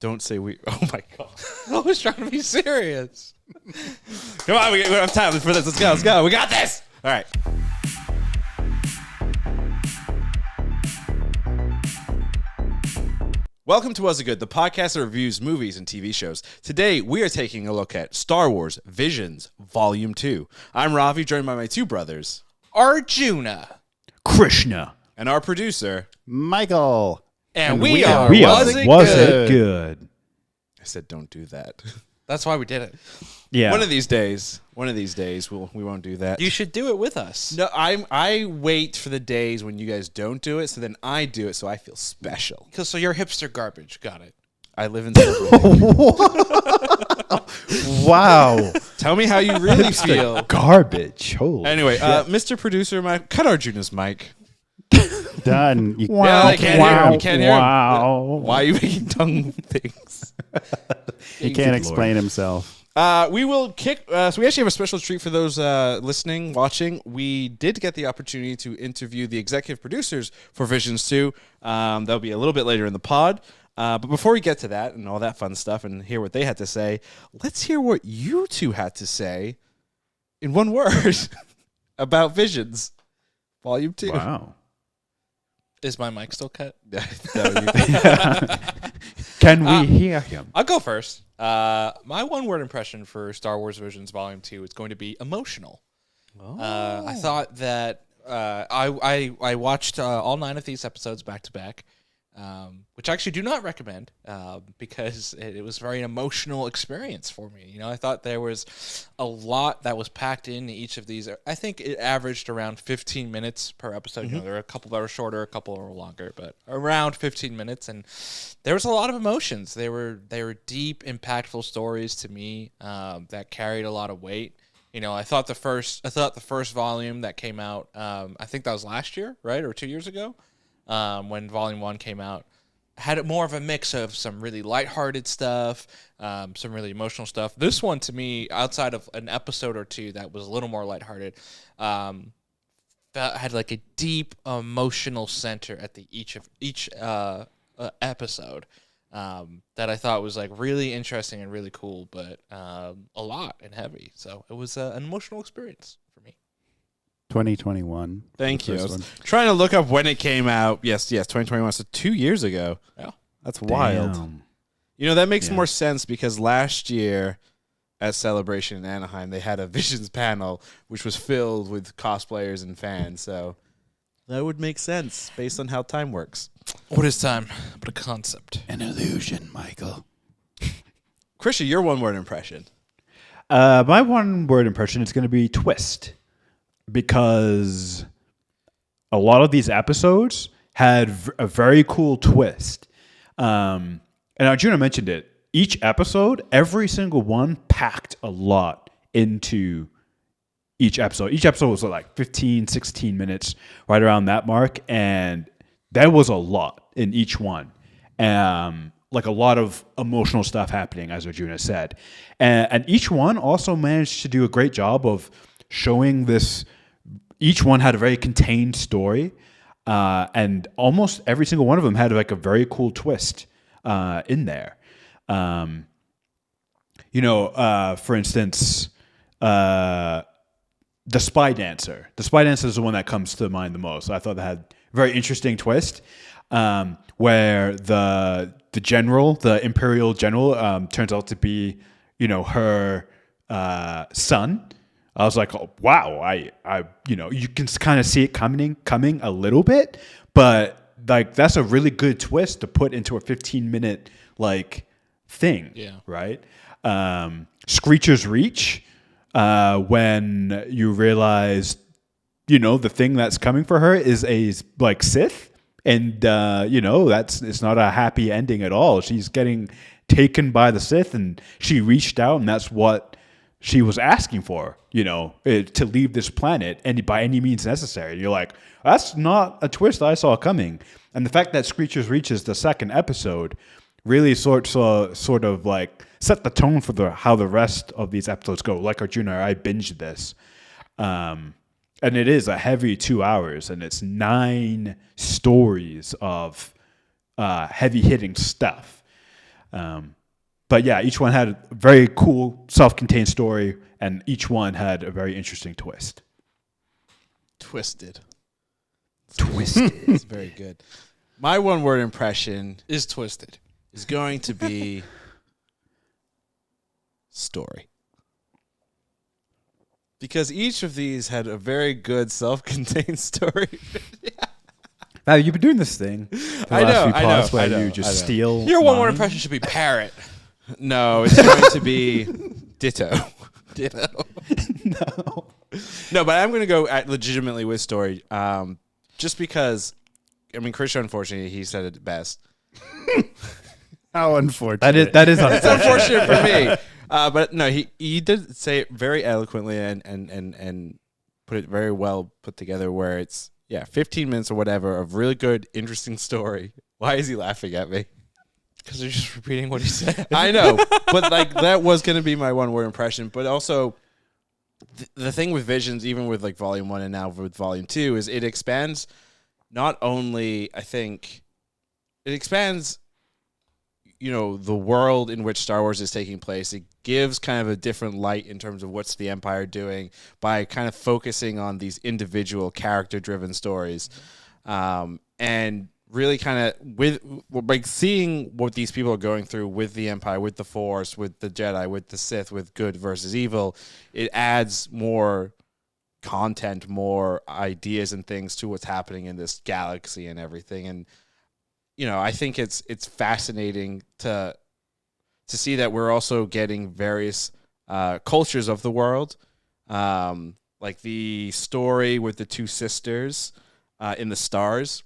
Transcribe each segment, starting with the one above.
Don't say we. Oh my god! I was trying to be serious. Come on, we don't have time for this. Let's go. Let's go. We got this. All right. Welcome to Was It Good, the podcast that reviews movies and TV shows. Today, we are taking a look at Star Wars Visions Volume 2. I'm Ravi, joined by my two brothers, Arjuna, Krishna, and our producer, Michael. and we are Was It Good? I said don't do that. That's why we did it. Yeah. One of these days, we won't do that. You should do it with us. No, I wait for the days when you guys don't do it, so then I do it, so I feel special. Because so you're hipster garbage. Got it. I live in Silver Wow. Tell me how you really feel. Garbage. Holy Anyway, shit. Mr. Producer Mike, cut Arjuna's mic. Done. Yeah, I can't hear him. You can't hear him. Wow. Why are you making tongue things? He can't explain himself. We will kick. So we actually have a special treat for those listening, watching. We did get the opportunity to interview the executive producers for Visions 2. That'll be a little bit later in the pod. But before we get to that and all that fun stuff and hear what they had to say, let's hear what you two had to say in one word about Visions Volume 2. Wow. Is my mic still cut? Can we hear him? I'll go first. My one-word impression for Star Wars Visions Volume 2 is going to be emotional. I thought that I watched all 9 of these episodes back to back, which I actually do not recommend because it was a very emotional experience for me. You know, I thought there was a lot that was packed into each of these. I think it averaged around 15 minutes per episode. You know, there are a couple that were shorter, a couple that were longer, but around 15 minutes. And there was a lot of emotions. They were deep, impactful stories to me that carried a lot of weight. You know, I thought the first volume that came out, I think that was last year, right, or 2 years ago. When Volume 1 came out, had more of a mix of some really lighthearted stuff, some really emotional stuff. This one, to me, outside of an episode or two that was a little more lighthearted, had like a deep emotional center at each episode that I thought was like really interesting and really cool, but a lot and heavy. So it was an emotional experience for me. 2021. Thank you. I was trying to look up when it came out. Yes, 2021. So 2 years ago. Yeah. That's wild. Damn. You know, that makes more sense because last year at Celebration in Anaheim, they had a Visions panel, which was filled with cosplayers and fans. So that would make sense based on how time works. What is time but a concept? An illusion, Michael. Krisha, your one-word impression. My one-word impression is going to be twist. Because a lot of these episodes had a very cool twist. And Arjuna mentioned it. Each episode, every single one packed a lot into each episode. Each episode was like 15, 16 minutes, right around that mark. And that was a lot in each one. Like a lot of emotional stuff happening, as Arjuna said. And each one also managed to do a great job of showing this. Each one had a very contained story, and almost every single one of them had like a very cool twist in there. For instance, the Spy Dancer. The Spy Dancer is the one that comes to mind the most. I thought that had a very interesting twist, where the general, the Imperial general, turns out to be, her son. I was like, oh, wow, you can kind of see it coming a little bit, but like that's a really good twist to put into a 15-minute like thing. Yeah. Right. Screecher's Reach, when you realize, the thing that's coming for her is a like Sith, and it's not a happy ending at all. She's getting taken by the Sith, and she reached out, and that's what she was asking for, to leave this planet and by any means necessary. You're like, that's not a twist I saw coming. And the fact that Screecher's Reach is the second episode really sort of like set the tone for how the rest of these episodes go. Like Arjuna, I binged this. And it is a heavy 2 hours, and it's 9 stories of heavy hitting stuff. But yeah, each one had a very cool self-contained story, and each one had a very interesting twist. Twisted. Twisted. It's very good. My one-word impression Is twisted. is going to be story. Because each of these had a very good self-contained story. Now, you've been doing this thing for the I last know, few I pods know, where I know, you I just know. steal Your one word lines. impression should be parrot. No, it's going to be ditto. Ditto. No, but I'm going to go legitimately with story. Just because, I mean, Christian, unfortunately, he said it best. How unfortunate. That is It's unfortunate for me. But no, he did say it very eloquently and put it very well put together where it's, 15 minutes or whatever of really good, interesting story. Why is he laughing at me? Because they're just repeating what he said. I know, but like that was going to be my one-word impression. But also, the thing with Visions, even with like Volume 1 and now with Volume 2, is it expands not only, I think, it expands, the world in which Star Wars is taking place. It gives kind of a different light in terms of what's the Empire doing by kind of focusing on these individual character-driven stories. And really kind of with like seeing what these people are going through with the Empire, with the Force, with the Jedi, with the Sith, with good versus evil, it adds more content, more ideas and things to what's happening in this galaxy and everything. And I think it's fascinating to see that we're also getting various cultures of the world, like the story with the two sisters in the stars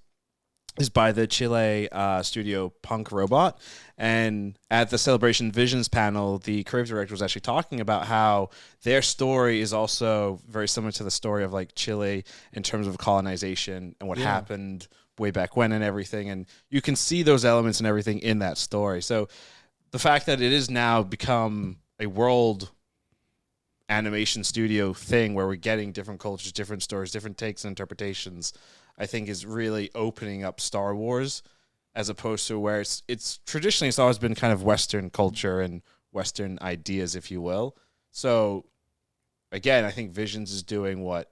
is by the Chile studio Punk Robot. And at the Celebration Visions panel, the creative director was actually talking about how their story is also very similar to the story of like Chile in terms of colonization and what happened way back when and everything. And you can see those elements and everything in that story. So the fact that it is now become a world animation studio thing where we're getting different cultures, different stories, different takes and interpretations, I think is really opening up Star Wars, as opposed to where it's traditionally it's always been kind of Western culture and Western ideas, if you will. So again, I think Visions is doing what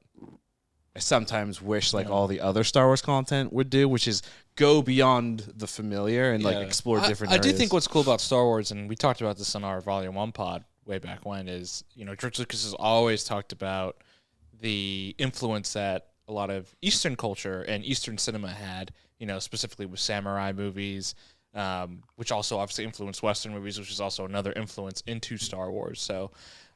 I sometimes wish like all the other Star Wars content would do, which is go beyond the familiar and like explore different I areas. do think what's cool about Star Wars, and we talked about this on our Volume 1 pod way back when, is, George Lucas has always talked about the influence that a lot of Eastern culture and Eastern cinema had, specifically with samurai movies, which also obviously influenced Western movies, which is also another influence into Star Wars. So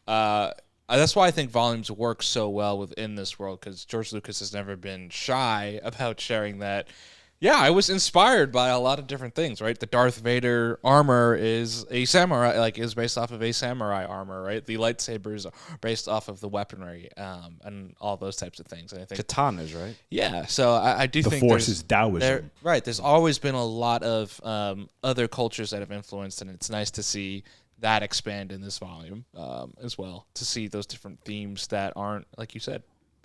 that's why I think volumes work so well within this world, because George Lucas has never been shy about sharing that. Yeah, I was inspired by a lot of different things, right? The Darth Vader armor is a samurai, is based off of a samurai armor, right? The lightsabers are based off of the weaponry, and all those types of things. And I think katanas, right? yeah, so I do The think Force is Taoism. right. There's always been a lot of other cultures that have influenced, and it's nice to see that expand in this volume as well. To see those different themes that aren't, like you said,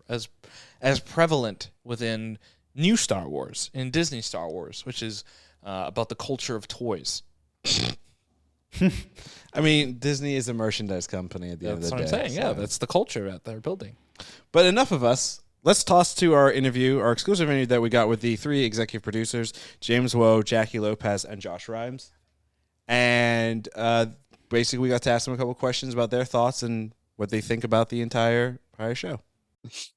as prevalent within new Star Wars and Disney Star Wars, which is about the culture of toys. I mean, Disney is a merchandise company at the end of That's the what day. I'm saying. Yeah, that's the culture that they're building. But enough of us. Let's toss to our interview, our exclusive interview that we got with the three executive producers, James Waugh, Jacqui Lopez, and Josh Rimes. And basically, we got to ask them a couple questions about their thoughts and what they think about the entire show.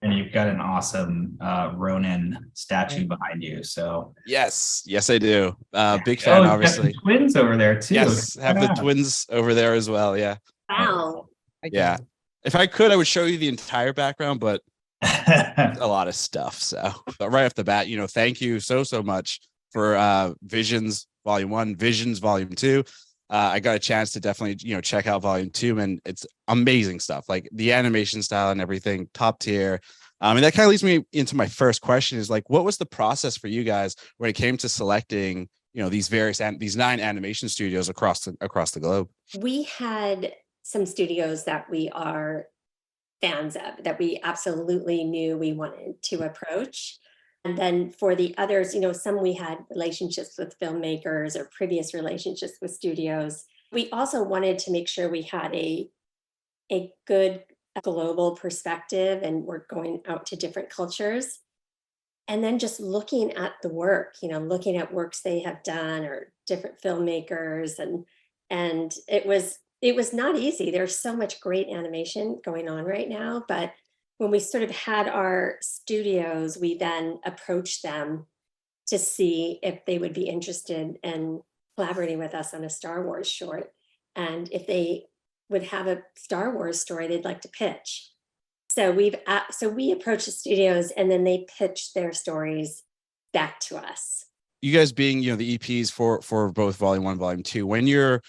And you've got an awesome Ronin statue behind you. So Yes, I do. Big fan, you've obviously. got some twins over there too. Yes, have the twins over there as well. Yeah, Wow. yeah. If I could, I would show you the entire background, but a lot of stuff. So, but right off the bat, thank you so much for Visions Volume 1, Visions Volume 2. I got a chance to definitely, check out Volume 2, and it's amazing stuff. Like the animation style and everything, top tier. And that kind of leads me into my first question: is like, what was the process for you guys when it came to selecting, these these 9 animation studios across the globe? We had some studios that we are fans of, that we absolutely knew we wanted to approach. And then for the others, some we had relationships with filmmakers or previous relationships with studios. We also wanted to make sure we had a good global perspective and we're going out to different cultures. And then just looking at the work, looking at works they have done or different filmmakers, and it was not easy. There's so much great animation going on right now, but when we sort of had our studios, we then approached them to see if they would be interested in collaborating with us on a Star Wars short, and if they would have a Star Wars story they'd like to pitch. So we approached the studios, and then they pitched their stories back to us. You guys being, the EPs for both Volume 1 and Volume 2, when you're,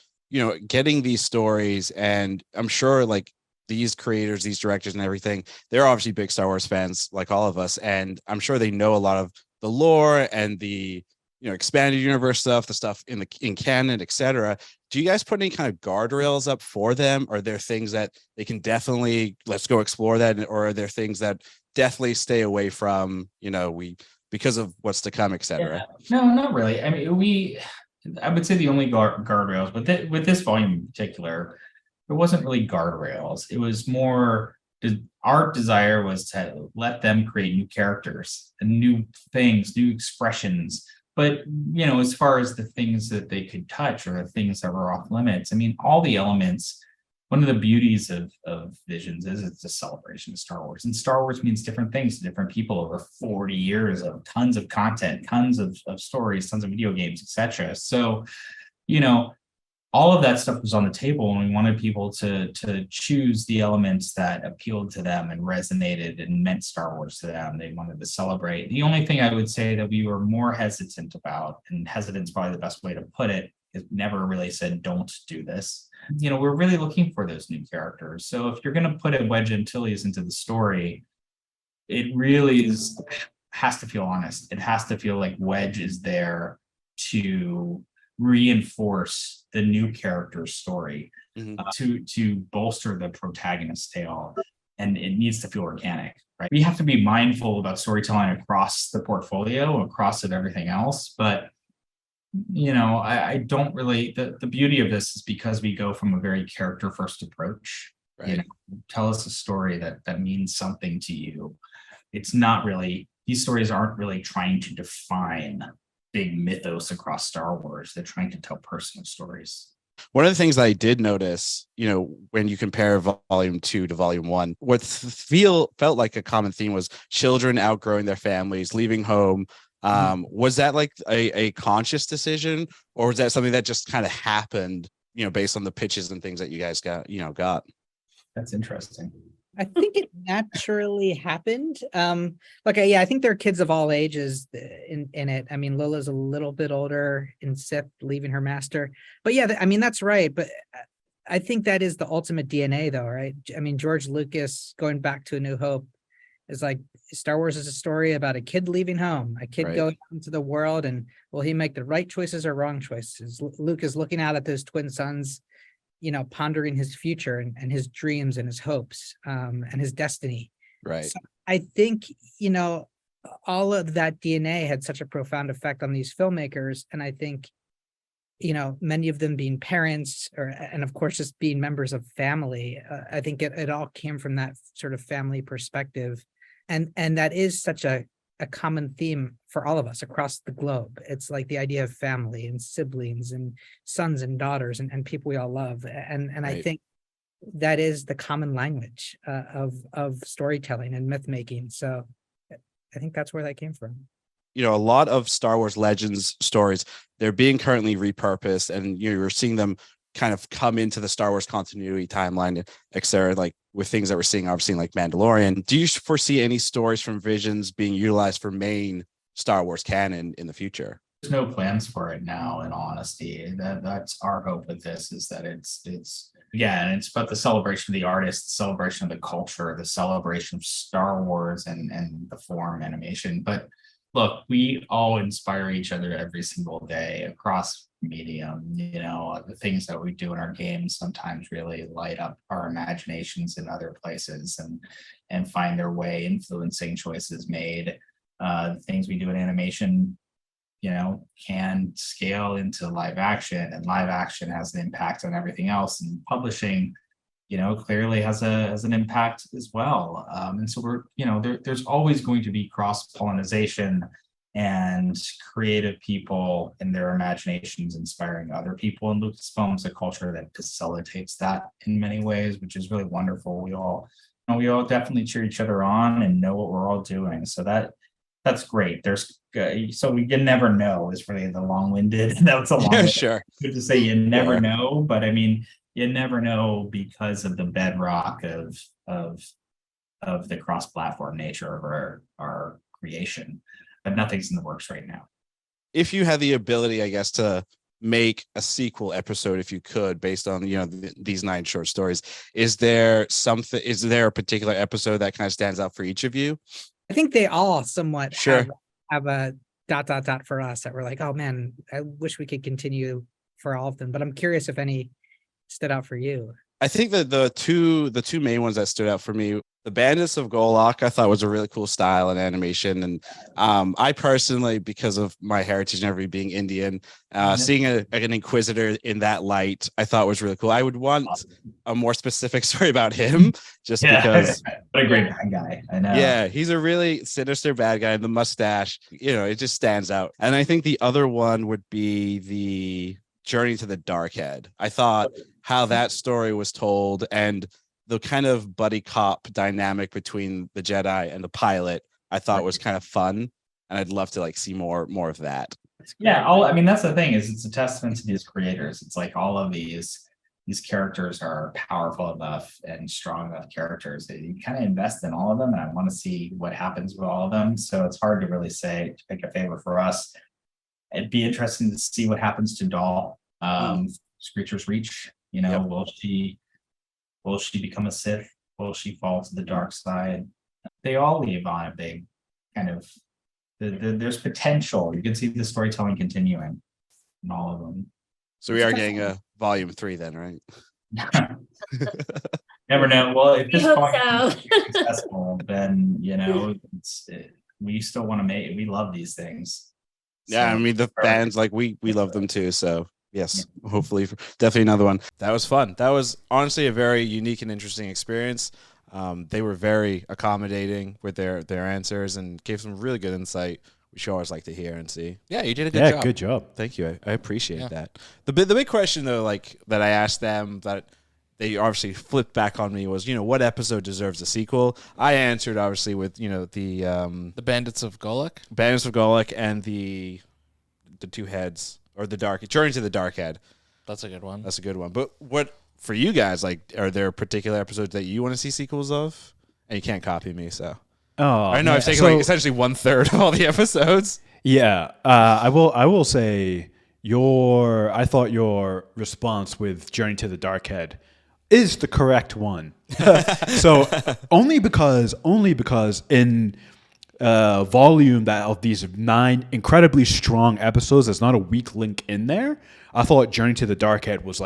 getting these stories, and I'm sure like these creators, these directors and everything, they're obviously big Star Wars fans like all of us, and I'm sure they know a lot of the lore and the expanded universe stuff, the stuff in canon, etc. Do you guys put any kind of guardrails up for them? Are there things that they can definitely let's go explore that, or are there things that definitely stay away from, because of what's to come, etc.? No, not really. I mean, I would say the only guardrails, but with this volume in particular, it wasn't really guardrails. It was more, our desire was to let them create new characters and new things, new expressions. But, as far as the things that they could touch or the things that were off limits, I mean, all the elements, one of the beauties of Visions is it's a celebration of Star Wars. And Star Wars means different things to different people over 40 years of tons of content, tons of stories, tons of video games, etc. So, all of that stuff was on the table, and we wanted people to choose the elements that appealed to them and resonated and meant Star Wars to them. They wanted to celebrate. The only thing I would say that we were more hesitant about, and hesitant's probably the best way to put it, is never really said, don't do this. We're really looking for those new characters. So if you're going to put a Wedge Antilles into the story, it really has to feel honest. It has to feel like Wedge is there to reinforce the new character's story, to bolster the protagonist's tale, and it needs to feel organic, right? We have to be mindful about storytelling across the portfolio, across of everything else, but I don't really, the beauty of this is because we go from a very character first approach, right? Tell us a story that means something to you. It's not really, these stories aren't really trying to define big mythos across Star Wars. They're trying to tell personal stories. One of the things that I did notice, when you compare Volume 2 to Volume 1, what felt like a common theme was children outgrowing their families, leaving home. Was that like a conscious decision, or was that something that just kind of happened, based on the pitches and things that you guys got? That's interesting. I think it naturally happened. I think there are kids of all ages in it. I mean, Lola's a little bit older in Sith, leaving her master. But yeah, I mean, that's right. But I think that is the ultimate DNA, though, right? I mean, George Lucas, going back to A New Hope, is like, Star Wars is a story about a kid leaving home, a kid going into the world, and will he make the right choices or wrong choices? Luke is looking out at those twin sons, pondering his future and his dreams and his hopes, and his destiny. Right. So I think, all of that DNA had such a profound effect on these filmmakers. And I think, many of them being parents and of course, just being members of family. I think it all came from that sort of family perspective. And that is such a common theme for all of us across the globe. It's like the idea of family and siblings and sons and daughters and people we all love. And I think that is the common language of storytelling and myth making. So I think that's where that came from. A lot of Star Wars Legends stories, they're being currently repurposed, and you're seeing them kind of come into the Star Wars continuity timeline, etc., like with things that we're seeing, obviously, like Mandalorian. Do you foresee any stories from Visions being utilized for main Star Wars canon in the future? There's no plans for it now, in honesty. That's our hope with this, is that it's and it's about the celebration of the artist, the celebration of the culture, the celebration of Star Wars and the form animation. But look, we all inspire each other every single day across medium. The things that we do in our games sometimes really light up our imaginations in other places and find their way influencing choices made The things we do in animation, can scale into live action, and live action has an impact on everything else. And publishing, clearly has an impact as well. And so there's always going to be cross pollination and creative people and their imaginations inspiring other people. And Lucasfilm's a culture that facilitates that in many ways, which is really wonderful. We all definitely cheer each other on and know what we're all doing. So that's great. So we can never know is really the long-winded. That's a long. Yeah, sure. Good to say you never know, but I mean, you never know because of the bedrock of the cross-platform nature of our creation. But nothing's in the works right now. If you had the ability, I guess, to make a sequel episode, if you could, based on these 9 short stories, is there a particular episode that kind of stands out for each of you? I think they all somewhat Sure. have a ... for us that we're like, oh man, I wish we could continue for all of them. But I'm curious if any stood out for you. I think that the two main ones that stood out for me, the Bandits of Golok, I thought was a really cool style and animation. And I personally, because of my heritage and everything being Indian, seeing an Inquisitor in that light, I thought was really cool. I would want a more specific story about him, just because. What a great bad guy. I know. Yeah, he's a really sinister bad guy. The mustache, it just stands out. And I think the other one would be the Journey to the Dark Head. I thought how that story was told and the kind of buddy cop dynamic between the Jedi and the pilot, I thought was kind of fun, and I'd love to see more of that. Yeah, that's the thing, is it's a testament to these creators. It's like all of these characters are powerful enough and strong enough characters that you kind of invest in all of them, and I want to see what happens with all of them. So it's hard to really say to pick a favorite for us. It'd be interesting to see what happens to Doll, Screecher's Reach. Will she become a Sith? Will she fall to the dark side? They all leave on a big kind of. There's potential. You can see the storytelling continuing in all of them. So we are getting a volume 3 then, right? Never know. Well, if this hope volume so. is successful, then we still want to make. We love these things. Yeah, So, the fans we love them too. So yes, hopefully, definitely another one. That was fun. That was honestly a very unique and interesting experience. They were very accommodating with their answers and gave some really good insight, which you always like to hear and see. Yeah, you did a good job. Good job. Thank you. I appreciate that. The big question though, that I asked them that they obviously flipped back on me was, what episode deserves a sequel? I answered obviously with, the Bandits of Golok. Bandits of Golok and the two heads, or the Journey to the Dark Head. That's a good one. That's a good one. But what for you guys, are there particular episodes that you want to see sequels of? And you can't copy me, so. Oh, I know I've taken essentially 1/3 of all the episodes. Yeah, I will say I thought your response with Journey to the Dark Head is the correct one. So only because in volume of these 9 incredibly strong episodes, there's not a weak link in there. I thought Journey to the Dark Head was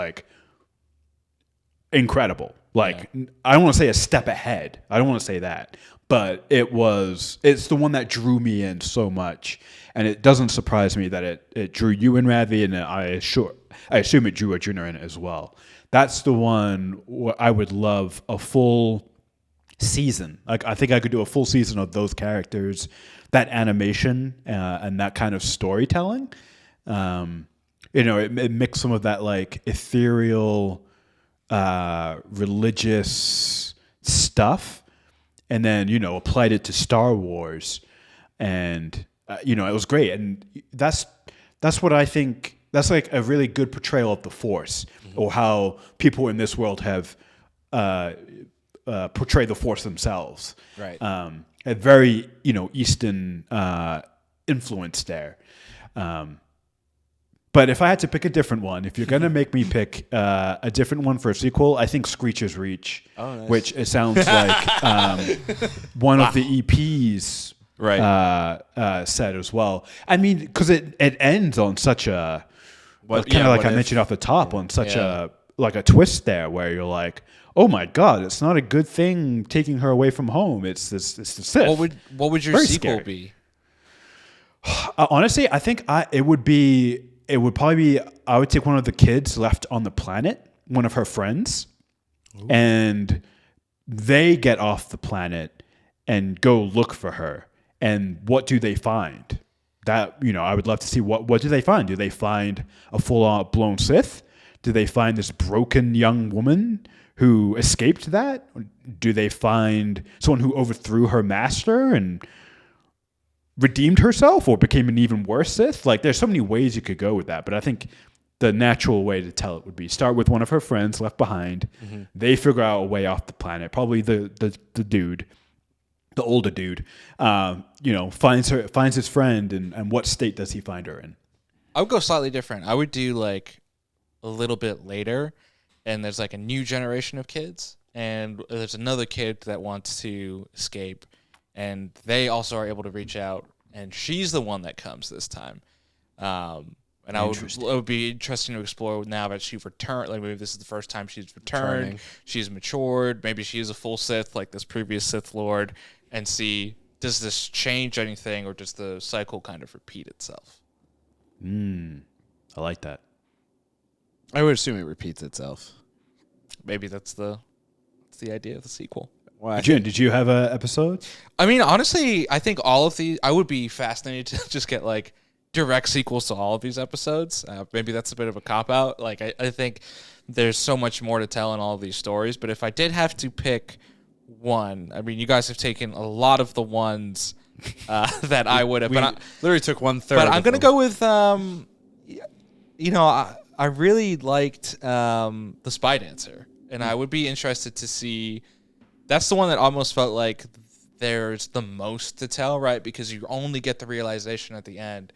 incredible. I don't want to say a step ahead. I don't want to say that. But it's the one that drew me in so much. And it doesn't surprise me that it drew you in, Radley, and I assume it drew Arjuna in as well. That's the one where I would love a full season. I think I could do a full season of those characters, that animation, and that kind of storytelling. It mixed some of that ethereal, religious stuff, and then applied it to Star Wars, and it was great. And that's what I think. That's a really good portrayal of the Force, or how people in this world have portrayed the Force themselves. Right. A very Eastern influence there. But if I had to pick a different one, if you're gonna make me pick a different one for a sequel, I think Screecher's Reach, which it sounds like one of the EPs said as well. I mean, because it ends on such a I mentioned off the top, on such a twist there, where you're like, oh my God, it's not a good thing taking her away from home. It's the Sith. What would your Very sequel scary. be? Honestly, I think it would probably be, I would take one of the kids left on the planet, one of her friends, and they get off the planet and go look for her. And what do they find? That, I would love to see what do they find? Do they find a full-on blown Sith? Do they find this broken young woman who escaped that? Do they find someone who overthrew her master and redeemed herself or became an even worse Sith? Like, there's so many ways you could go with that, but I think the natural way to tell it would be start with one of her friends left behind. Mm-hmm. They figure out a way off the planet, probably the dude, the older dude, finds his friend, and what state does he find her in? I would go slightly different. I would do like a little bit later, and there's like a new generation of kids, and there's another kid that wants to escape, and they also are able to reach out, and she's the one that comes this time. And it would be interesting to explore now that she's returned. Like, maybe this is the first time she's returned. She's matured. Maybe she is a full Sith, like this previous Sith Lord, and see, does this change anything, or does the cycle kind of repeat itself? I like that. I would assume it repeats itself. Maybe that's the idea of the sequel. Well, Jun, did you have an episode? I mean, honestly, I think all of these, I would be fascinated to just get like direct sequels to all of these episodes. Maybe that's a bit of a cop-out. Like, I think there's so much more to tell in all of these stories. But if I did have to pick one, I mean, you guys have taken a lot of the ones that I would have. We literally took 1/3. But I'm going to go with, I really liked The Spy Dancer. And I would be interested to see, that's the one that almost felt like there's the most to tell, right? Because you only get the realization at the end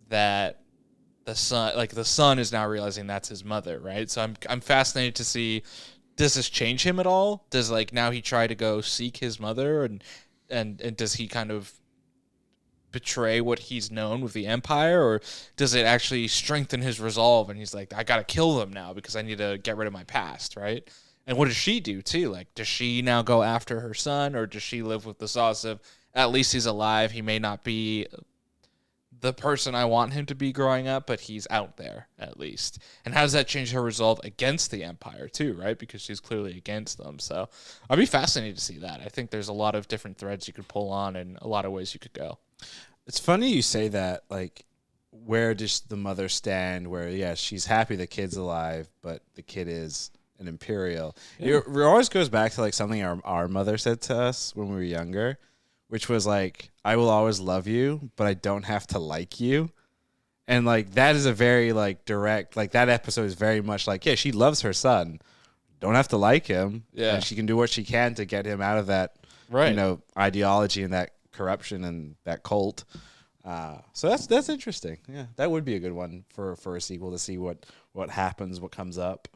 that the son is now realizing that's his mother, right? So I'm fascinated to see, does this change him at all? Does now he try to go seek his mother, and does he kind of betray what he's known with the Empire, or does it actually strengthen his resolve, and he's like, I gotta kill them now because I need to get rid of my past, right? And what does she do too? Like, does she now go after her son, or does she live with the sauce of, at least he's alive, he may not be the person I want him to be growing up, but he's out there at least? And how does that change her resolve against the Empire too, right? Because she's clearly against them. So I'd be fascinated to see that. I think there's a lot of different threads you could pull on and a lot of ways you could go. It's funny you say that, like, where does the mother stand? Where, yeah, she's happy the kid's alive, but the kid is an Imperial. Yeah. It always goes back to like something our mother said to us when we were younger, which was like, I will always love you, but I don't have to like you. And like, that is a very like direct, like that episode is very much like, yeah, she loves her son, don't have to like him. Yeah. And she can do what she can to get him out of that, right, ideology and that corruption and that cult. So that's interesting. Yeah, that would be a good one for a sequel, to see what happens, what comes up.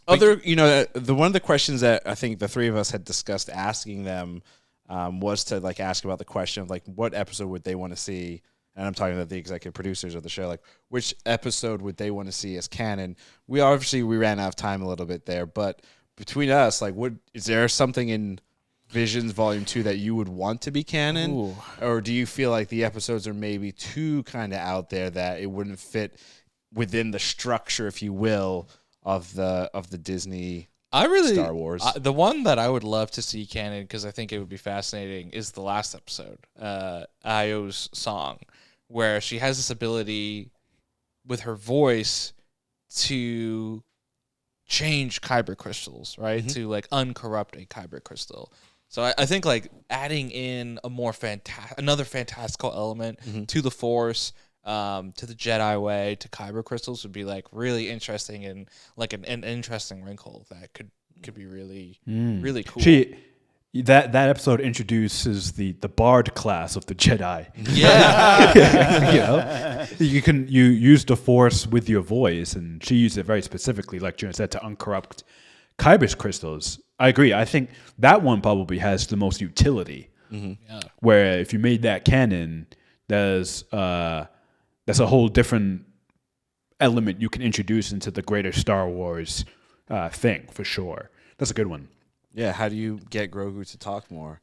The one of the questions that I think the three of us had discussed asking them was to like ask about the question of like, what episode would they want to see? And I'm talking about the executive producers of the show, like which episode would they want to see as canon? We ran out of time a little bit there, but between us, like, is there something in Visions Volume 2 that you would want to be canon? Ooh. Or do you feel like the episodes are maybe too kind of out there that it wouldn't fit within the structure, if you will, of the Disney Star Wars? The one that I would love to see canon, because I think it would be fascinating, is the last episode, Io's song, where she has this ability with her voice to change kyber crystals, right? Mm-hmm. To like uncorrupt a kyber crystal. So I think like adding in a more another fantastical element mm-hmm. to the Force, to the Jedi way, to kyber crystals would be like really interesting, and like an interesting wrinkle that could be really really cool. That episode introduces the Bard class of the Jedi. Yeah. You use the Force with your voice, and she used it very specifically, like Jun said, to uncorrupt kyber crystals. I agree. I think that one probably has the most utility. Mm-hmm. Yeah. Where if you made that canon, that's a whole different element you can introduce into the greater Star Wars thing, for sure. That's a good one. Yeah, how do you get Grogu to talk more?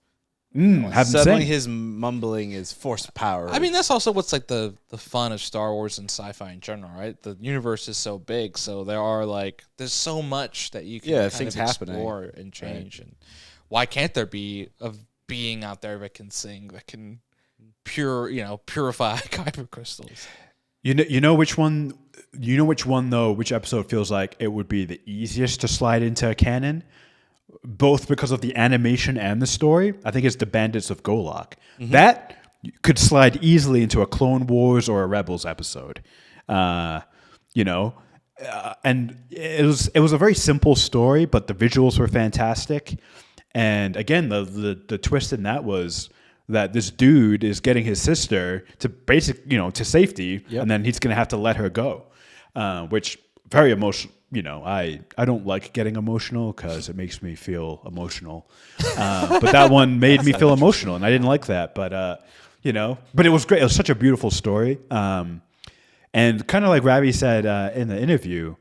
Haven't Suddenly seen. his mumbling is force power. I mean, that's also what's like the fun of Star Wars and sci-fi in general, right? The universe is so big, so there's so much that you can kind things of happening. explore and change. And why can't there be a being out there that can sing, that can purify kyber crystals? You know which one? You know which one though? Which episode feels like it would be the easiest to slide into a canon, both because of the animation and the story. I think it's the Bandits of Golak. That could slide easily into a Clone Wars or a Rebels episode. And it was a very simple story, but the visuals were fantastic. And again, the twist in that was that this dude is getting his sister to to safety, and then he's going to have to let her go, which very emotional. I don't like getting emotional because it makes me feel emotional. But that one made me feel emotional, and I didn't like that. But but it was great. It was such a beautiful story. And kind of like Ravi said in the interview,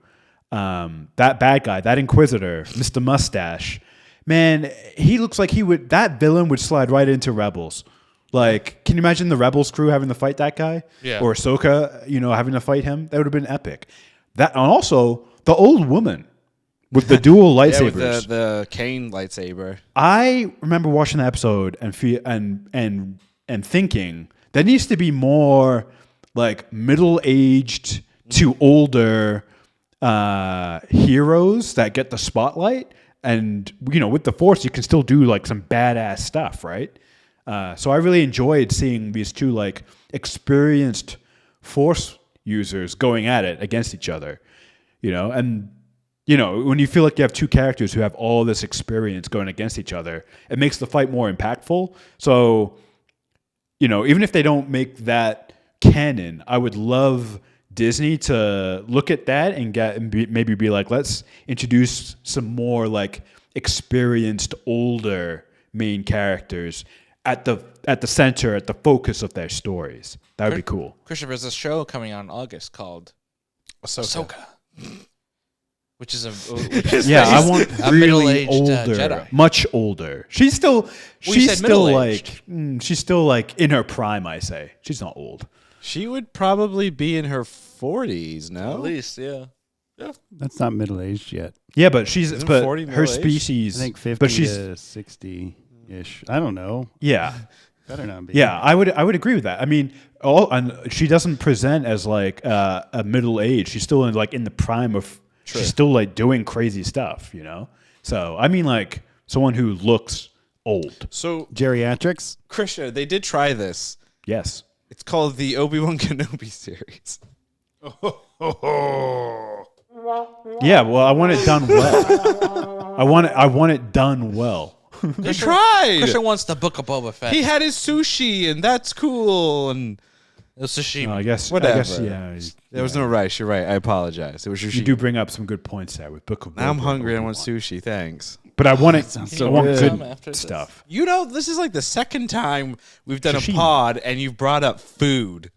that bad guy, that Inquisitor, Mr. Mustache. Man, he looks like that villain would slide right into Rebels. Like, can you imagine the Rebels crew having to fight that guy? Yeah. Or Ahsoka, having to fight him? That would have been epic. That, and also, the old woman with the dual lightsabers. with the cane lightsaber. I remember watching the episode and thinking there needs to be more like middle-aged to older heroes that get the spotlight. And, with the Force, you can still do, like, some badass stuff, right? So I really enjoyed seeing these two, like, experienced Force users going at it against each other, And, when you feel like you have two characters who have all this experience going against each other, it makes the fight more impactful. So, even if they don't make that canon, I would love Disney to look at that and maybe be like, let's introduce some more like experienced older main characters at the center, at the focus of their stories. That would be cool. Christopher, there's a show coming out in August called Ahsoka. Which is I want a really middle-aged older, Jedi. much older. She's still said middle-aged. she's still like in her prime. I say she's not old. She would probably be in her 40s, no? At least, yeah. That's not middle aged yet. Yeah, but Isn't 40 her middle-aged? species. I think 50 but she's to 60 ish. I don't know. yeah. Better not be. Yeah, I would agree with that. I mean, and she doesn't present as like a middle age. She's still in the prime of. She's still like doing crazy stuff, So I mean, like someone who looks old. So, Geriatrics? Krishna, they did try this. Yes. It's called the Obi-Wan Kenobi series. Yeah. Well, I want it done well. I want it done well. They tried. Christian wants the Book of Boba Fett. He had his sushi, and that's cool. And the sashimi. I guess. Whatever. I guess, yeah. there was no rice. You're right. I apologize. It was your You do bring up some good points there with Book of Now I'm Boba hungry. I Obi-Wan. want sushi. Thanks. But I want it. so I want good. Some good after this. stuff. This is like the second time we've done Sashimi. a pod, and you've brought up food.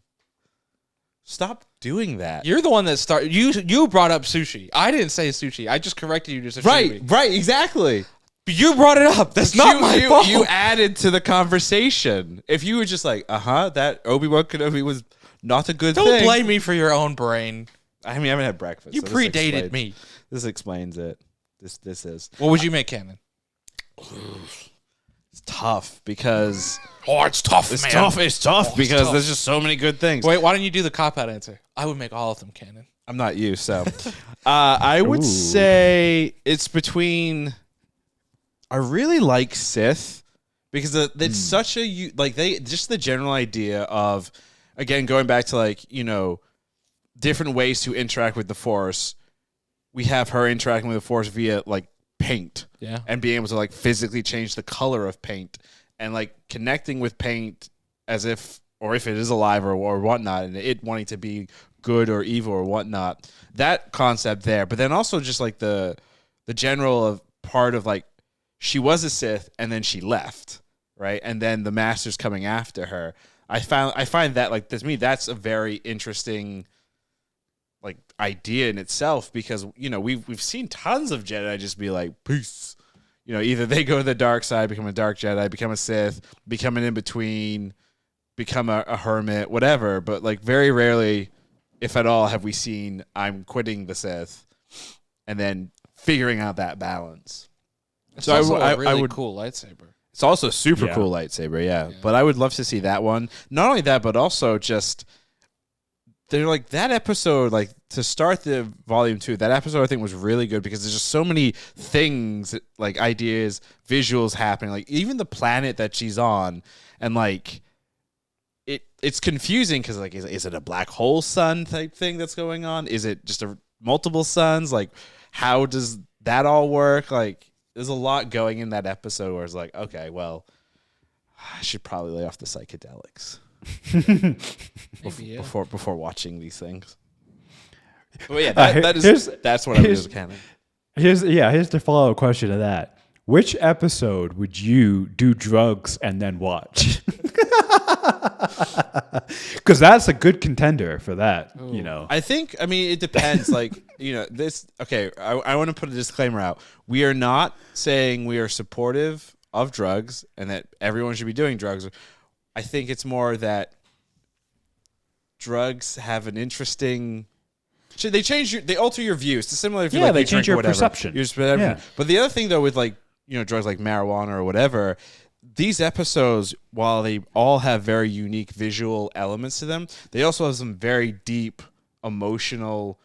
Stop doing that. You're the one that started. You brought up sushi. I didn't say sushi. I just corrected you to sashimi. Right, exactly. You brought it up. That's not my fault. You added to the conversation. If you were just like, that Obi-Wan Kenobi was not a good thing. Don't blame me for your own brain. I mean, I haven't had breakfast. You so predated me. This explains it. This is. What would you make, Canon? It's tough because It's tough, it's tough because tough. there's just so many good things. Wait, why don't you do the cop-out answer? I would make all of them Canon. I'm not you, so I would say it's between. I really like Sith because it's such a just the general idea of, again, going back to different ways to interact with the Force. We have her interacting with the Force via paint, Yeah. and being able to physically change the color of paint and connecting with paint as if it is alive or whatnot, and it wanting to be good or evil or whatnot. That concept there, but then also just the general of part of she was a Sith and then she left, right? And then the Master's coming after her. I find that to me that's a very interesting idea in itself because we've seen tons of Jedi just be like peace, either they go to the dark side, become a dark Jedi, become a Sith, become an in-between, become a hermit, whatever. But like very rarely, if at all, have we seen I'm quitting the Sith and then figuring out that balance. It's So also I a really would- cool lightsaber. It's also a super Yeah. cool lightsaber, yeah. But I would love to see that one. Not only that, but also just they're like that episode, like to start the volume 2, that episode I think was really good because there's just so many things, like ideas, visuals happening. Like even the planet that she's on, and like it's confusing because like is it a black hole sun type thing that's going on? Is it just multiple suns? Like how does that all work? Like there's a lot going in that episode where it's like, okay, well, I should probably lay off the psychedelics before watching these things. But yeah, that's what I would do as a canon. Here's the follow-up question to that. Which episode would you do drugs and then watch? Because that's a good contender for that, I think, it depends. Like, this, okay, I want to put a disclaimer out. We are not saying we are supportive of drugs and that everyone should be doing drugs. I think it's more that drugs have an interesting. They alter your views. It's similar if you they you change drink or your whatever. perception. Yeah. But the other thing though, with like drugs like marijuana or whatever, these episodes, while they all have very unique visual elements to them, they also have some very deep emotional,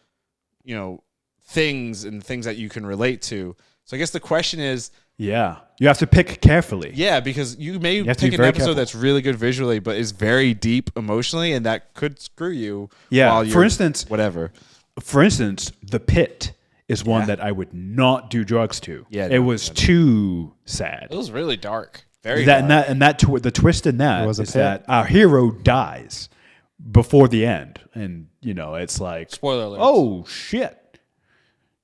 things and things that you can relate to. So I guess the question is. Yeah, you have to pick carefully. Yeah, because you may have to pick be an very episode careful. that's really good visually, but is very deep emotionally, and that could screw you. Yeah, while for you're- instance- whatever. For instance, The Pit is one that I would not do drugs to. Yeah, it no, was too It sad. was really dark. Very that dark. and that the twist in that It was a is pit. that our hero dies before the end, and it's like Spoiler alert. oh shit.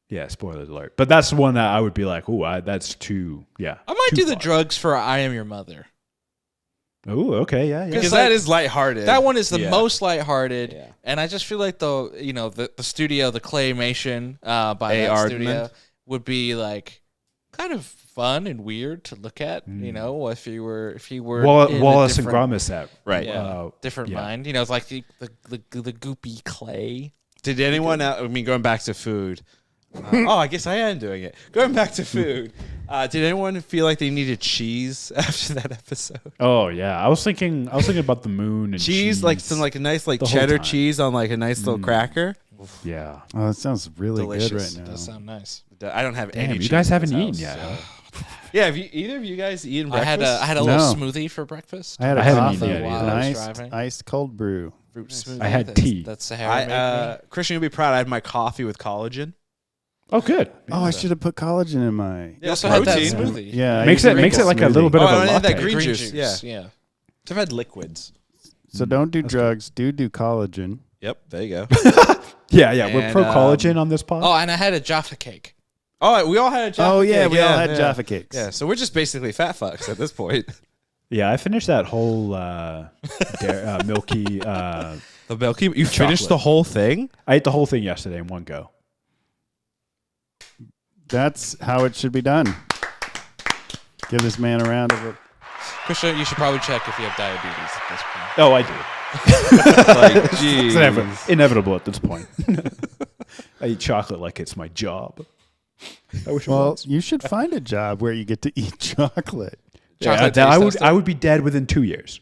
Yeah, spoiler alert. But that's the one that I would be like, oh, that's too. Yeah, I might too do the far. drugs for I Am Your Mother. Oh, okay, yeah. Because like, that is lighthearted. That one is the Yeah. most lighthearted, Yeah. and I just feel like the studio, the claymation by A. that Ardman. studio would be like kind of fun and weird to look at. If you were in a Wallace and different- Gromit set. Right. different yeah. mind. It's like the goopy clay. Did anyone else, going back to food. I guess I am doing it. Going back to food. Did anyone feel like they needed cheese after that episode? Oh yeah, I was thinking about the moon and Cheese, like some like a nice like the whole cheddar time. cheese on like a nice little cracker. yeah. Oh, that sounds really Delicious. good right now. Does sound nice. I don't have Damn, any. you cheese guys in haven't this eaten house, yet. so- Yeah, have either of you guys eaten I breakfast? had a No. little smoothie for breakfast. I had a haven't coffee, eaten yet while either. I was nice driving. iced cold brew. fruit Smoothie I had that's- tea. That's Sahara made me. Christian, you'll be proud. I had my coffee with collagen. Oh, good. Oh, I should have put collagen in my. You also had that protein. smoothie. Yeah, I Makes usually it make makes it like a smoothie. little bit Oh, of I a had that latte. green juice, yeah. Yeah. So I've had liquids. So don't do drugs. Do collagen. Yep, there you go. Yeah, we're And, pro collagen on this pod. Oh, and I had a Jaffa cake. Oh, we all had a Jaffa Oh yeah, cake. we all had yeah. Jaffa cakes. Yeah, so we're just basically fat fucks at this point. Yeah, I finished that whole milky. The milky, you Chocolate. finished the whole thing? I ate the whole thing yesterday in one go. That's how it should be done. Give this man a round of applause. Christian, you should probably check if you have diabetes at this point. Oh, I do. Like, It's geez. inevitable at this point. I eat chocolate like it's my job. I wish it Well, was. you should find a job where you get to eat chocolate. Chocolate Yeah, I taste would. testing. I would be dead within 2 years.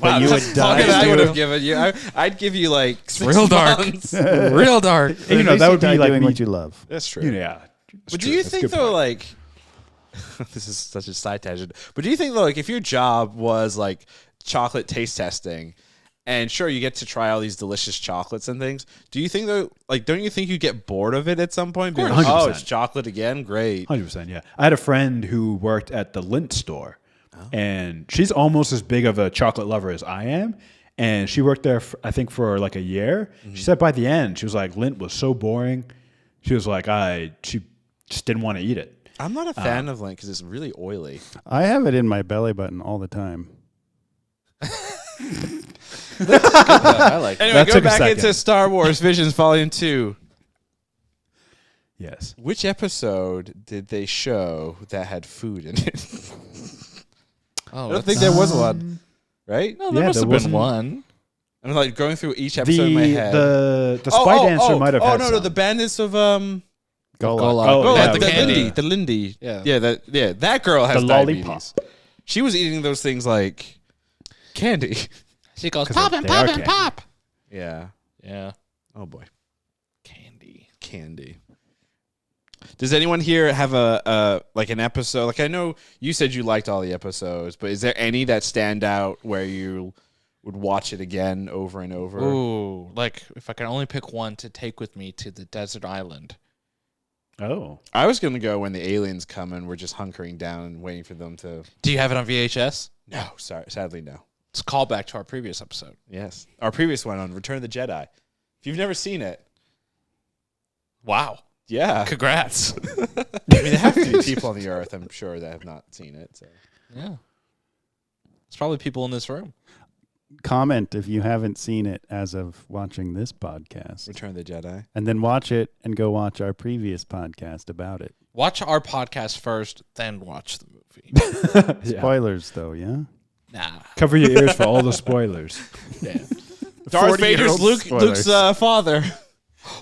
But you would die. I would doing- have given you. I'd give you like 6 real dark. months. Real dark. And, At that least would die be like doing me. what you love. That's true. Yeah. it's But do true. you That's a think good though, point. like, this is such a side tangent, but do you think though, like, if your job was like chocolate taste testing, and sure you get to try all these delicious chocolates and things, do you think though, like, don't you think you get bored of it at some point? Being like, 100%. oh, it's chocolate again, great. 100%, yeah. I had a friend who worked at the Lindt store, and she's almost as big of a chocolate lover as I am. And she worked there, I think, for like a year. She said by the end, she was like, Lindt was so boring. She was like, she just didn't want to eat it. I'm not a fan of Lindt because it's really oily. I have it in my belly button all the time. I like Anyway, That go took a back second. into Star Wars Visions Volume 2. Yes. Which episode did they show that had food in it? Oh, I don't think there was one, right? No, there Yeah, must there have been wasn't- one. I'm like going through each episode in my head. The spy dancer might have Oh had no, some. the bandits of Golok. Oh, yeah, yeah, the candy. Lindy. Yeah. That girl has The diabetes. lollipop. She was eating those things like candy. She goes 'Cause pop they and are pop and candy. pop. Yeah. Yeah, Oh boy. candy. Candy. Does anyone here have a like an episode? Like I know you said you liked all the episodes, but is there any that stand out where you would watch it again over and over? Ooh, like if I can only pick one to take with me to the desert island. Oh. I was gonna go when the aliens come and we're just hunkering down and waiting for them to. Do you have it on VHS? No, sorry, sadly no. It's a callback to our previous episode. Yes, our previous one on Return of the Jedi. If you've never seen it, Wow. yeah, Congrats. I mean there have to be people on the earth, I'm sure, that have not seen it. So Yeah. It's probably people in this room. Comment if you haven't seen it as of watching this podcast. Return of the Jedi. And then watch it and go watch our previous podcast about it. Watch our podcast first, then watch the movie. Yeah. Spoilers, though, yeah? Nah. Cover your ears for all the spoilers. Yeah. Darth 40-year-old Vader's spoilers. Luke's father.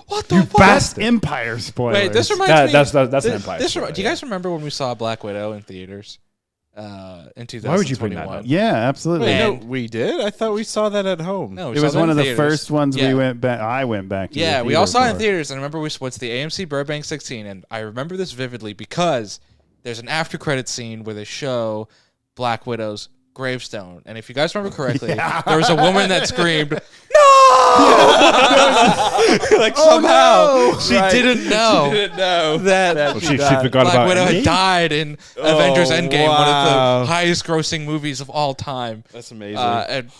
What the You fuck? bastard. Empire spoilers. Wait, this reminds me. That's an This- Empire. this story, remi- do you guys remember when we saw Black Widow in theaters? In 2021. Why would you bring that up? Yeah, absolutely. Wait, no, And- we did? I thought we saw that at home. No, we It saw was that one in of the theaters. first ones Yeah. we went back. I went back to. Yeah, the we all theater saw it in for. theaters, and I remember what's the AMC Burbank 16, and I remember this vividly because there's an after credit scene where they show Black Widow's gravestone, and if you guys remember correctly, there was a woman that screamed, "No!" Like somehow she didn't know. She didn't know that She forgot Black about Widow had Endgame? died in Avengers Endgame, one wow. of the highest grossing movies of all time. That's amazing. And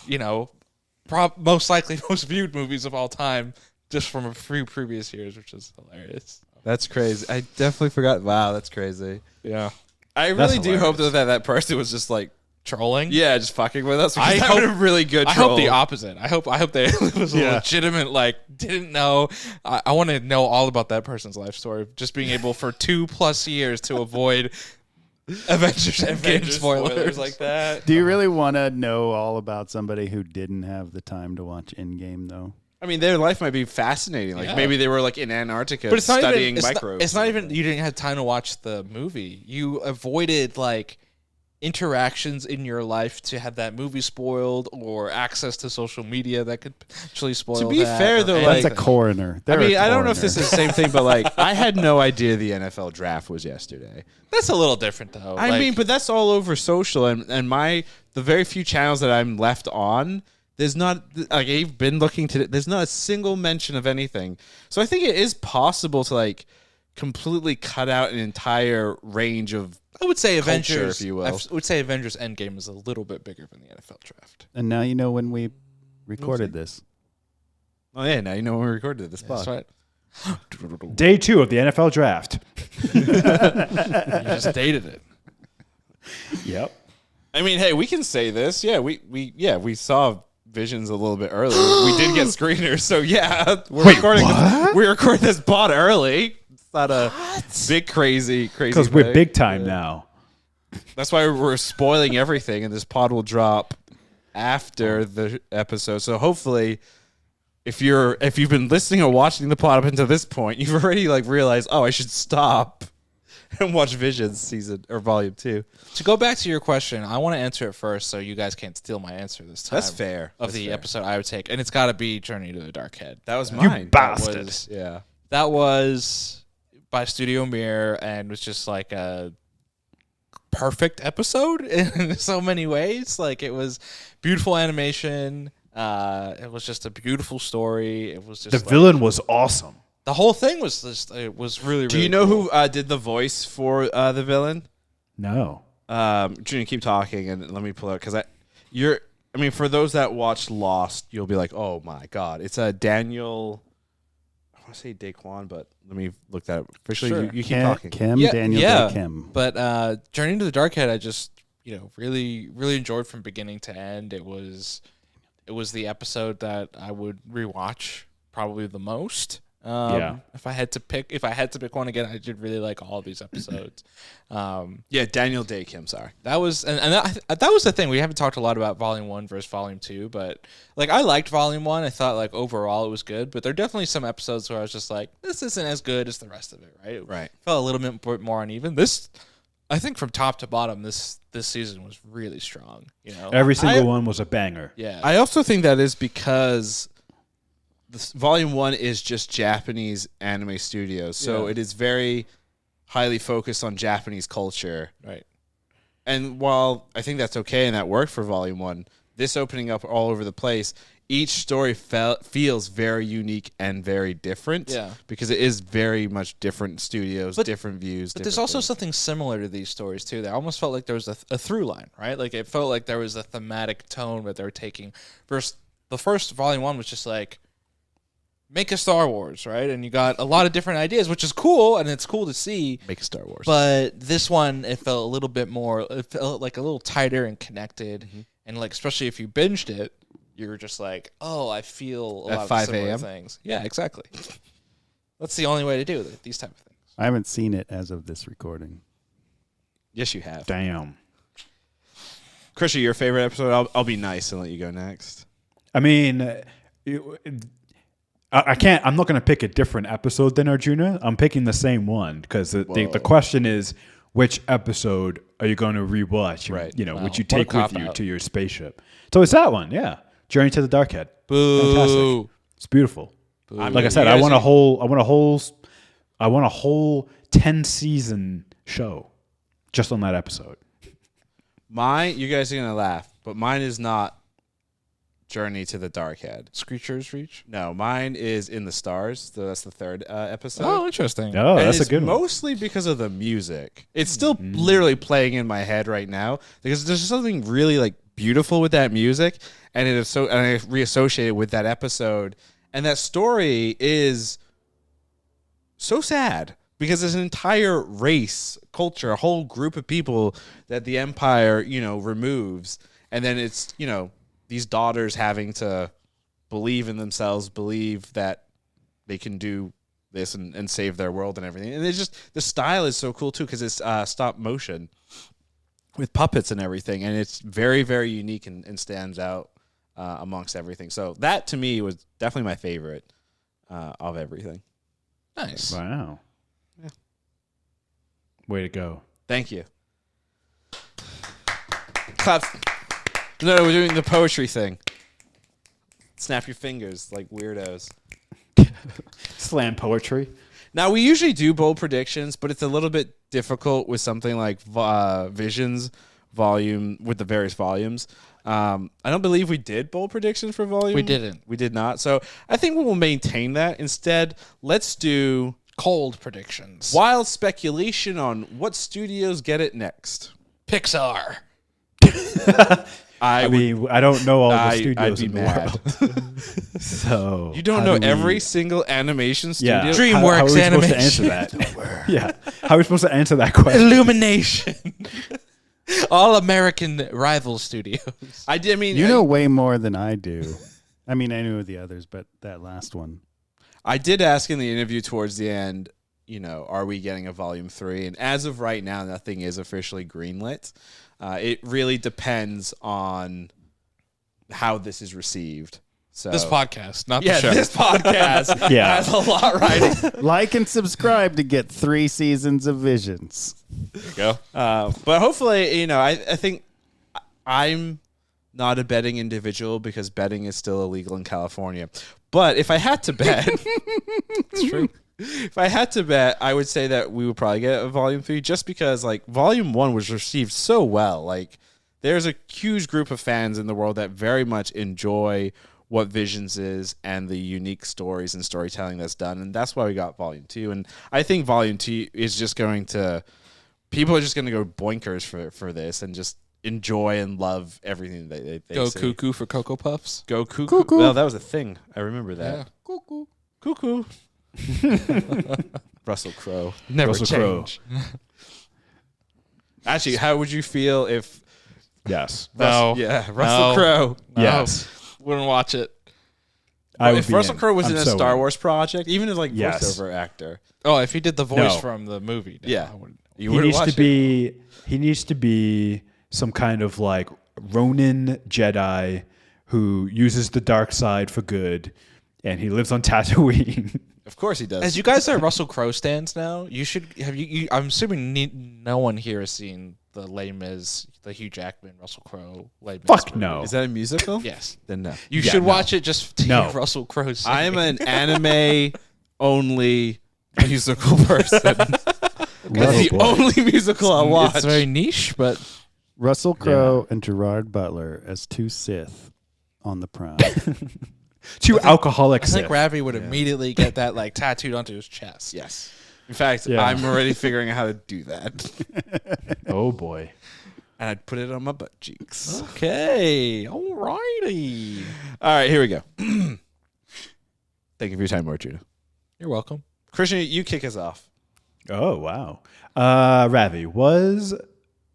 most likely most viewed movies of all time, just from a few previous years, which is hilarious. That's crazy. I definitely forgot. Wow, that's crazy. Yeah, I really That's do hope that person was just like, trolling. yeah, just fucking with us. I I hope- hope a really good I troll. hope the opposite. I hope they it was a Yeah. legitimate, like, didn't know. I want to know all about that person's life story. Just being able for 2+ years to avoid Avengers Endgame spoilers like that. Do you really want to know all about somebody who didn't have the time to watch Endgame, though? I mean, their life might be fascinating. Like Yeah. maybe they were like in Antarctica But it's not studying even. microbes. It's not even. You didn't have time to watch the movie. You avoided like interactions in your life to have that movie spoiled, or access to social media that could potentially spoil. To be that, fair, or though, anything. That's a coroner. I They're mean, a I don't know if coroner. this is the same thing, but like I had no idea the NFL draft was yesterday. That's a little different, though. I mean, but that's all over social, and the very few channels that I'm left on, there's not like I've been looking to. There's not a single mention of anything. So I think it is possible to like completely cut out an entire range of. I would say culture, Avengers. if you will. I would say Avengers Endgame is a little bit bigger than the NFL draft. And now you know when we recorded this. Oh yeah, now you know when we recorded this That's pod. right. Day 2 of the NFL draft. You just dated it. Yep. I mean, hey, we can say this. Yeah, we saw Visions a little bit early. We did get screeners, so yeah, we're recording. We recorded this pod early. It's not a big crazy. Because we're thing. big time now. That's why we're spoiling everything, and this pod will drop after the episode. So hopefully, if you've been listening or watching the pod up until this point, you've already like realized, oh, I should stop and watch Visions season or volume 2. To go back to your question, I want to answer it first, so you guys can't steal my answer this time. That's fair. Of That's the fair. episode I would take, and it's got to be Journey to the Dark Head. That was You mine. bastard. Yeah. That was by Studio Mirror, and was just like a perfect episode in so many ways. Like, it was beautiful animation. It was just a beautiful story. It was just The like- villain was awesome. The whole thing was just. It was really. Do really you know cool. who did the voice for the villain? No. Junior, keep talking and let me pull out because I mean, for those that watched Lost, you'll be like, oh my god, it's a Daniel. I want to say Daquan, but let me look that up. Officially, Sure. you keep talking. Kim, Yeah, Daniel yeah. Day Kim. But Journey to the Dark Head, I just really really enjoyed from beginning to end. It was the episode that I would rewatch probably the most. If I had to pick one again, I did really like all of these episodes. Yeah, Daniel Day Kim. Sorry, That was that was the thing. We haven't talked a lot about Volume 1 versus Volume 2, but like I liked Volume 1. I thought like overall it was good, but there are definitely some episodes where I was just like, this isn't as good as the rest of it, right? Right. Felt a little bit more uneven. This, I think, from top to bottom, this season was really strong. You know, Every single one was a banger. yeah. I also think that is because Volume 1 is just Japanese anime studios, so it is very highly focused on Japanese culture. Right. And while I think that's okay and that worked for Volume 1, this opening up all over the place, each story feels very unique and very different. Yeah. Because it is very much different studios, different views. But there's also something similar to these stories too. That almost felt like there was a through line, right? Like it felt like there was a thematic tone that they were taking. Versus the first Volume 1 was just like, make a Star Wars, right? And you got a lot of different ideas, which is cool, and it's cool to see. Make a Star Wars. But this one, it felt a little bit more, it felt like a little tighter and connected. And like, especially if you binged it, you're just like, oh, I feel a At lot 5 of similar a.m.? things. Yeah, exactly. That's the only way to do these type of things. I haven't seen it as of this recording. Yes, you have. Damn. Krisha, your favorite episode? I'll be nice and let you go next. I mean, I can't. I'm not going to pick a different episode than Arjuna. I'm picking the same one because the question is, which episode are you going to rewatch? Right. You know, Wow. which you What a take with you cop-out. to your spaceship. So it's that one. Yeah. Journey to the Dark Head. Boo. Fantastic. It's beautiful. Like I said, I want a whole 10-season show just on that episode. Mine, you guys are going to laugh, but mine is not Journey to the Dark Head. Screecher's Reach? No, mine is In the Stars. So that's the third episode. Oh, interesting. Oh, And that's a it's good one. mostly because of the music. It's still literally playing in my head right now because there's something really like beautiful with that music, and it is so. And I reassociate it with that episode, and that story is so sad because there's an entire race, culture, a whole group of people that the Empire, removes, and then it's these daughters having to believe in themselves, believe that they can do this and save their world and everything. And it's just, the style is so cool too, because it's stop motion with puppets and everything. And it's very, very unique and stands out amongst everything. So that to me was definitely my favorite of everything. Nice. Wow. Yeah. Way to go. Thank you. Claps. No, we're doing the poetry thing. Snap your fingers like weirdos. Slam poetry. Now, we usually do bold predictions, but it's a little bit difficult with something like Visions volume, with the various volumes. I don't believe we did bold predictions for volume. We didn't. We did not. So I think we will maintain that. Instead, let's do Cold predictions. wild speculation on what studios get it next. Pixar. I mean, I don't know all the studios I'd be in the mad. world. So You don't how know do we- every single animation studio? Yeah. DreamWorks how are we supposed to Animation. answer that? Yeah. How are we supposed to answer that question? Illumination. All American rival studios. I did. I mean, You know way more than I do. I mean, I knew the others, but that last one. I did ask in the interview towards the end, are we getting a volume 3? And as of right now, nothing is officially greenlit. It really depends on how this is received. So This podcast, not yeah, the show. this podcast Yeah. has a lot riding. Like and subscribe to get 3 seasons of Visions. Go. But hopefully, I think I'm not a betting individual because betting is still illegal in California. But if I had to bet, it's true. If I had to bet, I would say that we would probably get a volume 3 just because like volume 1 was received so well. Like there's a huge group of fans in the world that very much enjoy what Visions is and the unique stories and storytelling that's done. And that's why we got volume 2. And I think volume 2 is just going to, people are just going to go boinkers for this and just enjoy and love everything they Go see. cuckoo for Cocoa Puffs. Go cuckoo. Well, that was a thing. I remember that. Yeah. Cuckoo. Cuckoo. Russell Crowe. Never Russell Crowe. change. Actually, how would you feel if Yes. No. Russell Crowe. Yes. Wouldn't watch it. I would if be Russell in. Crowe was I'm in a so Star in. Wars project, even as like Yes. voiceover actor, Oh, if he did the voice No. from the movie, no, Yeah. I wouldn't. you He would needs to watch it. be. He needs to be some kind of like Ronin Jedi who uses the dark side for good, and he lives on Tatooine. Of course he does. As you guys are Russell Crowe stands now, you should have you. I'm assuming no one here has seen the Les Mis, the Hugh Jackman, Russell Crowe Les Mis. Fuck movie. no. Is that a musical? Yes, Then no. you Yeah, should no. watch it just to No. hear Russell Crowe. Sing. I am an anime only musical person. That's the boy. only musical I watch. It's very niche, but Russell Crowe and Gerard Butler as two Sith on the Prime. Two alcoholic I think Sith. Ravi would immediately get that like tattooed onto his chest. Yes. In fact, Yeah. I'm already figuring out how to do that. Oh boy. And I'd put it on my butt cheeks. Okay, alrighty. All right, here we go. Thank you for your time, Arjuna. You're welcome. Christian, you kick us off. Oh wow. Ravi, was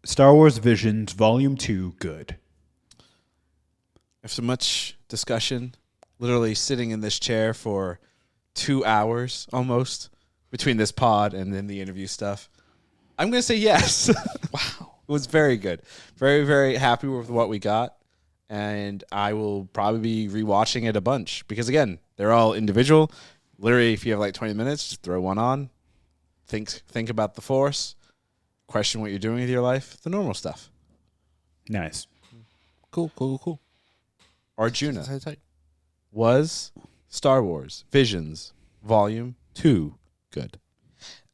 Star Wars Visions Volume 2 good? After much discussion, literally sitting in this chair for 2 hours almost between this pod and then the interview stuff, I'm going to say yes. Wow. It was very good. Very, very happy with what we got. And I will probably be rewatching it a bunch because, again, they're all individual. Literally, if you have like 20 minutes, just throw one on. Think about the Force. Question what you're doing with your life. The normal stuff. Nice. Cool. Arjuna, Tight, tight. was Star Wars Visions Volume 2 good?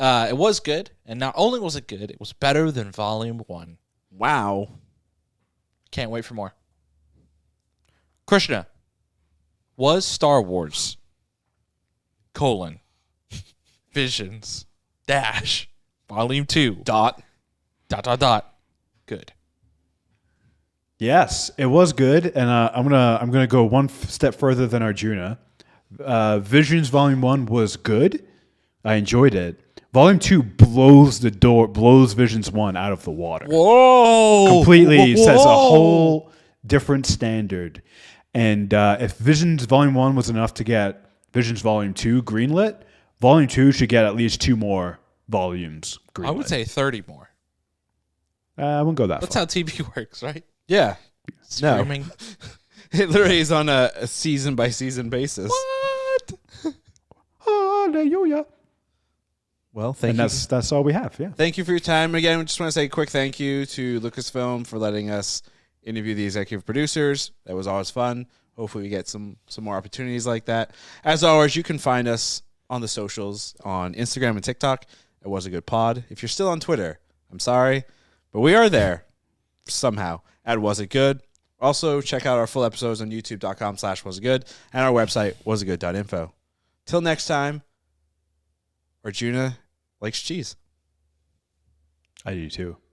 It was good, and not only was it good, it was better than Volume 1. Wow. Can't wait for more. Krishna, was Star Wars, Visions, Volume 2, Dot. good. Yes, it was good, and I'm gonna go one step further than Arjuna. Visions Volume 1 was good. I enjoyed it. Volume 2 blows Visions 1 out of the water. Whoa! Completely sets a whole different standard. And if Visions Volume 1 was enough to get Visions Volume 2 greenlit, Volume 2 should get at least 2 more volumes greenlit. I would say 30 more. I wouldn't go that That's far. how TV works, right? Yeah. No. Streaming. It literally is on a season by season basis. What? Hallelujah. Well, thank And you. that's all we have, yeah. Thank you for your time. Again, we just want to say a quick thank you to Lucasfilm for letting us interview the executive producers. That was always fun. Hopefully we get some more opportunities like that. As always, you can find us on the socials on Instagram and TikTok. It was a good pod. If you're still on Twitter, I'm sorry, but we are there somehow at Was It Good. Also, check out our full episodes on youtube.com/wasitgood and our website, wasitgood.info. Till next time, Arjuna likes cheese. I do too.